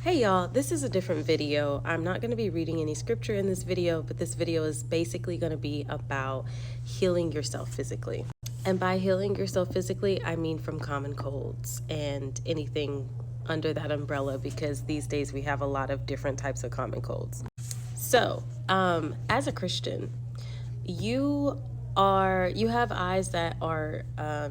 Hey y'all, this is a different video. I'm not going to be reading any scripture in this video, but this video is basically going to be about healing yourself physically. And by healing yourself physically, I mean from common colds and anything under that umbrella, because these days we have a lot of different types of common colds. So, as a Christian, you have eyes that are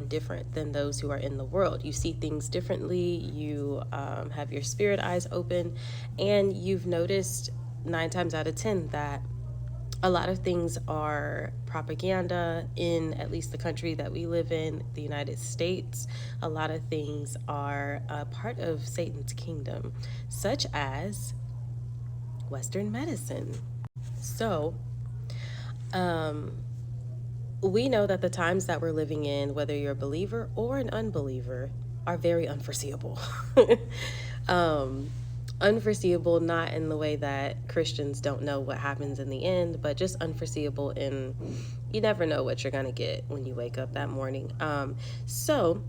different than those who are in the world. You see things differently. You have your spirit eyes open, and you've noticed 9 times out of 10 that a lot of things are propaganda in at least the country that we live in, the United States. A lot of things are a part of Satan's kingdom, such as Western medicine. So, we know that the times that we're living in, whether you're a believer or an unbeliever, are very unforeseeable. Unforeseeable, not in the way that Christians don't know what happens in the end, but just unforeseeable in you never know what you're going to get when you wake up that morning. So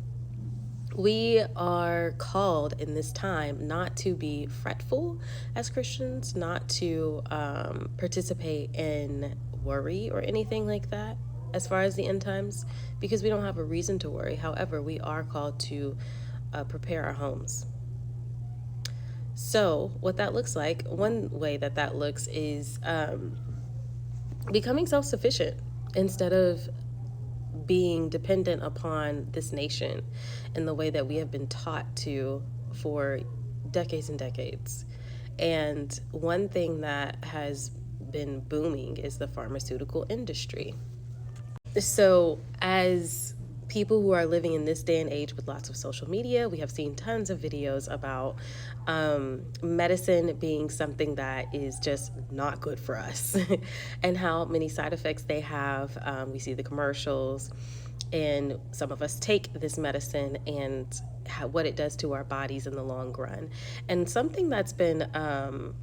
we are called in this time not to be fretful as Christians, not to participate in worry or anything like that as far as the end times, because we don't have a reason to worry. However, we are called to prepare our homes. So what that looks like, one way that looks is becoming self-sufficient instead of being dependent upon this nation in the way that we have been taught to for decades and decades. And one thing that has been booming is the pharmaceutical industry. So as people who are living in this day and age with lots of social media, we have seen tons of videos about medicine being something that is just not good for us and how many side effects they have. We see the commercials, and some of us take this medicine and what it does to our bodies in the long run. And something that's been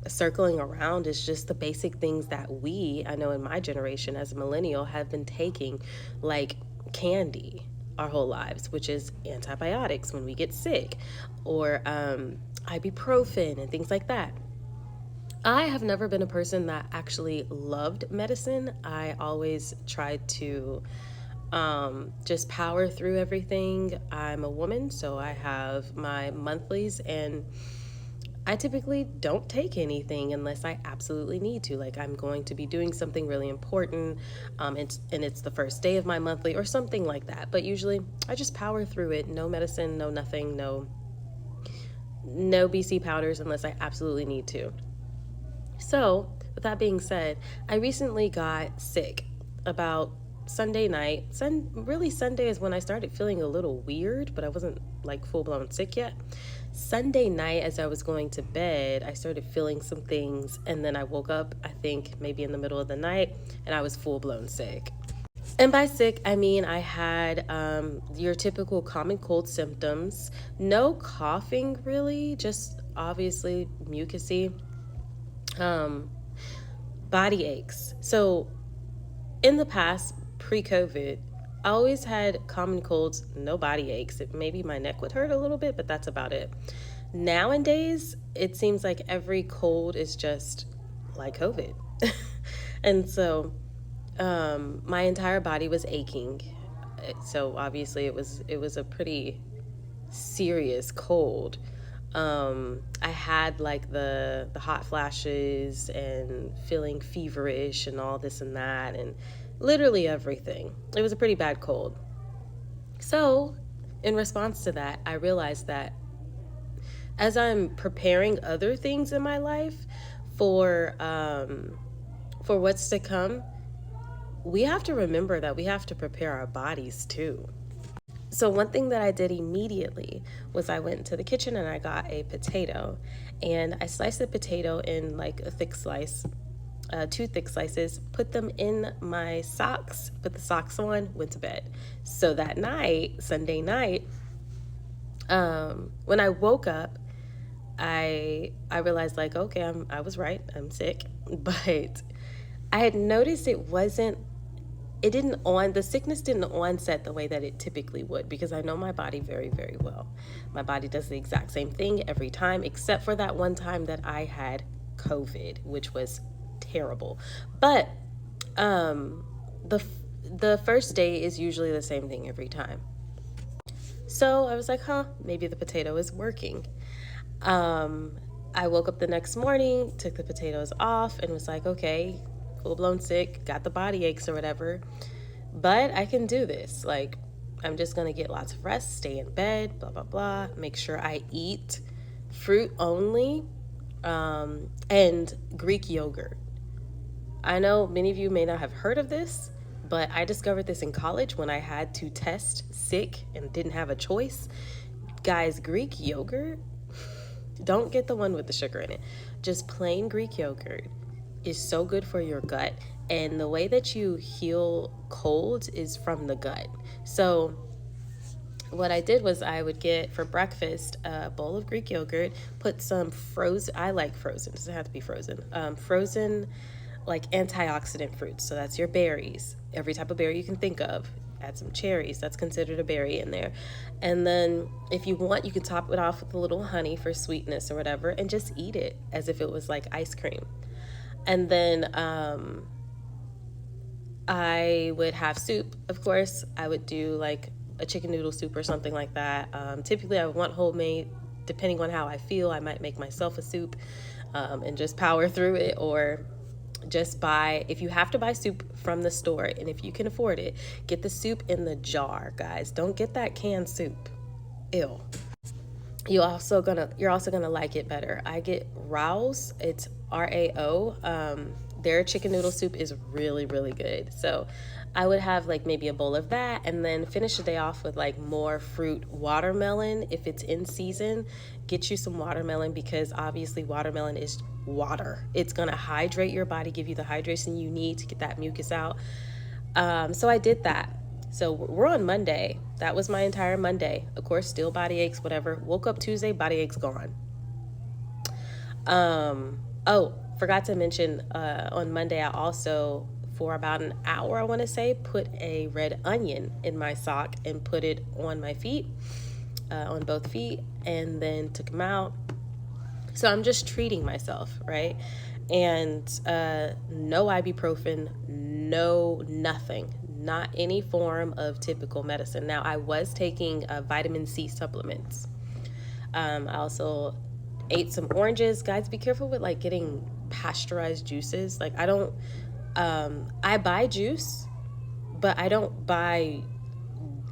circling around is just the basic things that I know in my generation as a millennial, have been taking, like candy our whole lives, which is antibiotics when we get sick, or ibuprofen and things like that. I have never been a person that actually loved medicine. I always tried to just power through everything. I'm a woman, so I have my monthlies, and I typically don't take anything unless I absolutely need to. Like, I'm going to be doing something really important, it's the first day of my monthly or something like that. But usually I just power through it. No medicine, no nothing, no BC powders unless I absolutely need to. So with that being said, I recently got sick about Sunday night. Really Sunday is when I started feeling a little weird, but I wasn't like full-blown sick yet. Sunday night, as I was going to bed, I started feeling some things, and then I woke up, I think maybe in the middle of the night, and I was full-blown sick. And by sick, I mean I had your typical common cold symptoms. No coughing really, just obviously mucusy. Body aches. So in the past, pre-COVID, I always had common colds, no body aches. Maybe my neck would hurt a little bit, but that's about it. Nowadays, it seems like every cold is just like COVID. And so my entire body was aching. So obviously it was a pretty serious cold. I had like the hot flashes and feeling feverish and all this and that, and literally everything. It was a pretty bad cold. So in response to that, I realized that as I'm preparing other things in my life for what's to come, we have to remember that we have to prepare our bodies too. So one thing that I did immediately was I went to the kitchen and I got a potato, and I sliced the potato in like a thick slice, 2 thick slices, put them in my socks, put the socks on, went to bed. So that night, Sunday night, when I woke up, I realized like, okay, I was right, I'm sick, but I had noticed it the sickness didn't onset the way that it typically would, because I know my body very, very well. My body does the exact same thing every time, except for that one time that I had COVID, which was terrible. But the first day is usually the same thing every time. So I was like, maybe the potato is working. I woke up the next morning, took the potatoes off, and was like, okay, full-blown sick, got the body aches or whatever, but I can do this. Like, I'm just gonna get lots of rest, stay in bed, blah, blah, blah, make sure I eat fruit only, and Greek yogurt. I know many of you may not have heard of this, but I discovered this in college when I had to test sick and didn't have a choice. Guys, Greek yogurt, don't get the one with the sugar in it. Just plain Greek yogurt is so good for your gut. And the way that you heal colds is from the gut. So what I did was I would get for breakfast a bowl of Greek yogurt, put some frozen, I like frozen, it doesn't have to be frozen, frozen like antioxidant fruits. So that's your berries, every type of berry you can think of. Add some cherries, that's considered a berry in there. And then if you want, you can top it off with a little honey for sweetness or whatever, and just eat it as if it was like ice cream. And then I would have soup, of course. I would do like a chicken noodle soup or something like that. Typically I would want homemade. Depending on how I feel, I might make myself a soup and just power through it, or just buy, if you have to buy soup from the store and if you can afford it, get the soup in the jar, guys. Don't get that canned soup. Ew. You're also gonna like it better. I get Rao's, it's RAO. Their chicken noodle soup is really, really good. So I would have like maybe a bowl of that, and then finish the day off with like more fruit. Watermelon, if it's in season, get you some watermelon, because obviously watermelon is water. It's gonna hydrate your body, give you the hydration you need to get that mucus out. So I did that. So we're on Monday. That was my entire Monday. Of course, still body aches, whatever. Woke up Tuesday, body aches gone. Oh, forgot to mention, on Monday, I also, for about an hour, I want to say, put a red onion in my sock and put it on my feet, on both feet, and then took them out. So I'm just treating myself, right? And no ibuprofen, no nothing, not any form of typical medicine. Now, I was taking vitamin C supplements. I also ate some oranges. Guys, be careful with like getting pasteurized juices. Like I buy juice, but I don't buy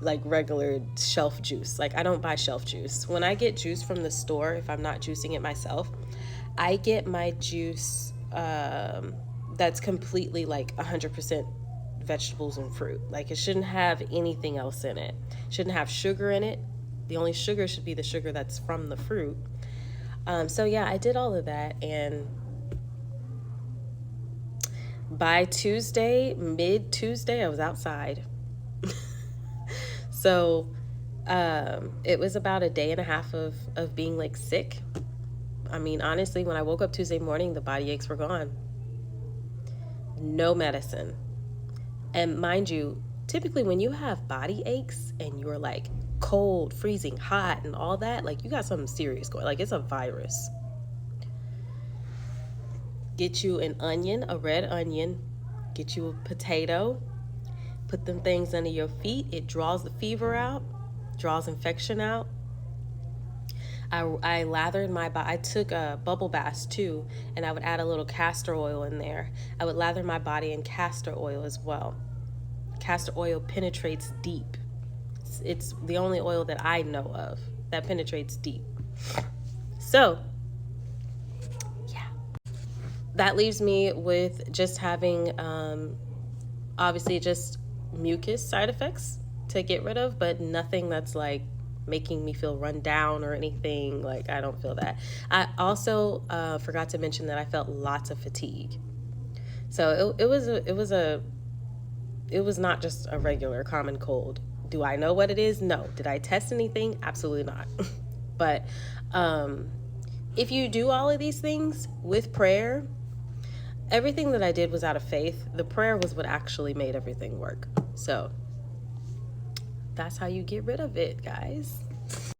like regular shelf juice. Like I don't buy shelf juice. When I get juice from the store, if I'm not juicing it myself, I get my juice that's completely like 100% vegetables and fruit. Like it shouldn't have anything else in it. Shouldn't have sugar in it. The only sugar should be the sugar that's from the fruit. So yeah, I did all of that, and by Tuesday, mid-Tuesday, I was outside. So it was about a day and a half of being like sick. I mean, honestly, when I woke up Tuesday morning, the body aches were gone. No medicine. And mind you, typically when you have body aches and you're like cold, freezing, hot, and all that, like you got something serious going. Like it's a virus. Get you an onion, a red onion. Get you a potato. Put them things under your feet. It draws the fever out, draws infection out. I lathered my body. I took a bubble bath too, and I would add a little castor oil in there. I would lather my body in castor oil as well. Castor oil penetrates deep. It's the only oil that I know of that penetrates deep. So, yeah. That leaves me with just having, obviously just mucus side effects to get rid of, but nothing that's like making me feel run down or anything. Like I don't feel that. I also forgot to mention that I felt lots of fatigue. So it was not just a regular common cold. Do I know what it is? No. Did I test anything? Absolutely not. But if you do all of these things with prayer, everything that I did was out of faith. The prayer was what actually made everything work. So that's how you get rid of it, guys.